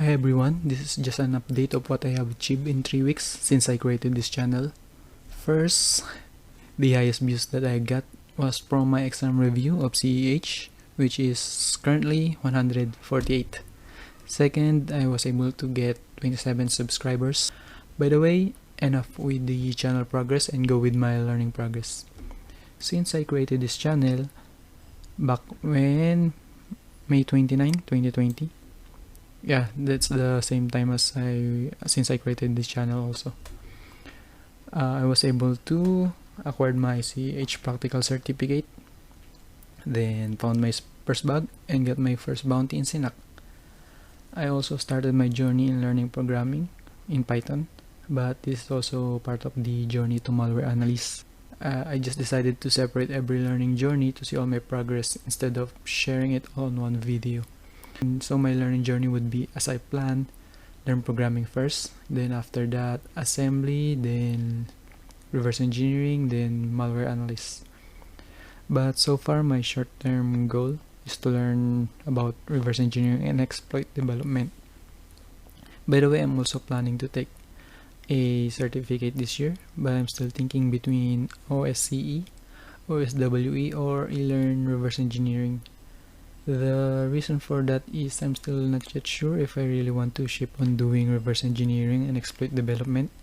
Hi everyone, this is just an update of what I have achieved in 3 weeks since I created this channel. First, the highest views that I got was from my exam review of CEH, which is currently 148. Second, I was able to get 27 subscribers. By the way, enough with the channel progress and go with my learning progress. Since I created this channel back when May 29, 2020, yeah, that's the same time as since I created this channel also. I was able to acquire my CH practical certificate, then found my first bug and got my first bounty in Synack. I also started my journey in learning programming in Python, but this is also part of the journey to malware analyst. I just decided to separate every learning journey to see all my progress instead of sharing it all in one video. And so my learning journey would be as I planned: learn programming first, then after that assembly, then reverse engineering, then malware analyst. But so far my short-term goal is to learn about reverse engineering and exploit development. By the way, I'm also planning to take a certificate this year, but I'm still thinking between OSCE, OSWE, or eLearn reverse engineering. The reason for that is I'm still not yet sure if I really want to ship on doing reverse engineering and exploit development,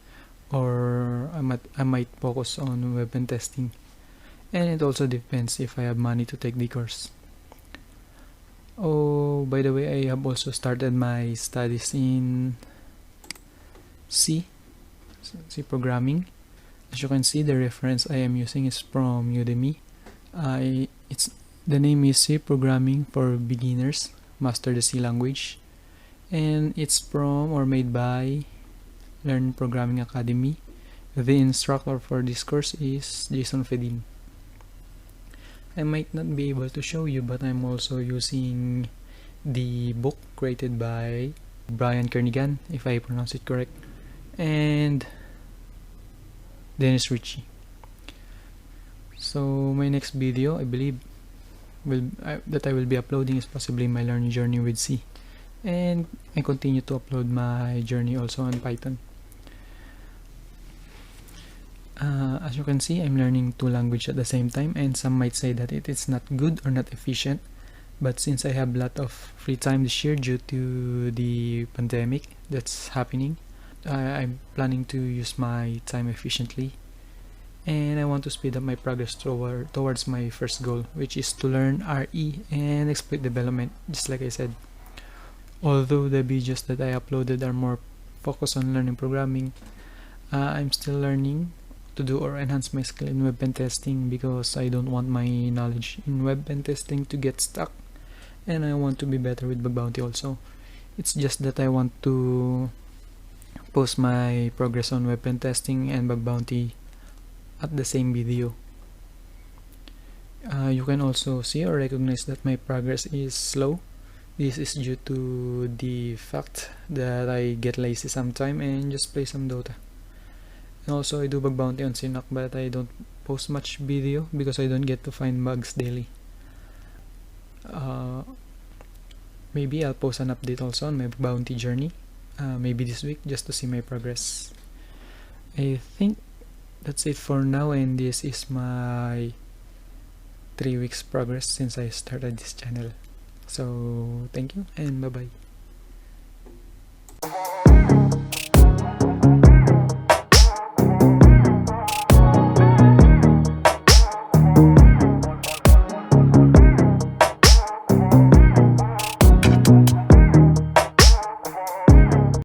or I might focus on web and testing. And it also depends if I have money to take the course. Oh, by the way, I have also started my studies in C programming. As you can see, the reference I am using is from Udemy. The name is C Programming for Beginners, Master the C Language, and it's from or made by Learn Programming Academy. The instructor for this course is Jason Fedin. I might not be able to show you, but I'm also using the book created by Brian Kernighan, if I pronounce it correct, and Dennis Ritchie. So my next video, I believe, that I will be uploading is possibly my learning journey with C, and I continue to upload my journey also on Python. As you can see, I'm learning 2 languages at the same time, and some might say that it is not good or not efficient, but since I have a lot of free time this year due to the pandemic that's happening, I'm planning to use my time efficiently, and I want to speed up my progress towards my first goal, which is to learn RE and exploit development, just like I said. Although the videos that I uploaded are more focused on learning programming, I'm still learning to do or enhance my skill in web pen testing, because I don't want my knowledge in web pen testing to get stuck, and I want to be better with bug bounty also. It's just that I want to post my progress on web pen testing and bug bounty at the same video. You can also see or recognize that my progress is slow. This is due to the fact that I get lazy sometime and just play some Dota. And also I do bug bounty on Synack, but I don't post much video because I don't get to find bugs daily. Maybe I'll post an update also on my bug bounty journey, maybe this week, just to see my progress. I think that's it for now, and this is my 3 weeks progress since I started this channel. So thank you and bye bye.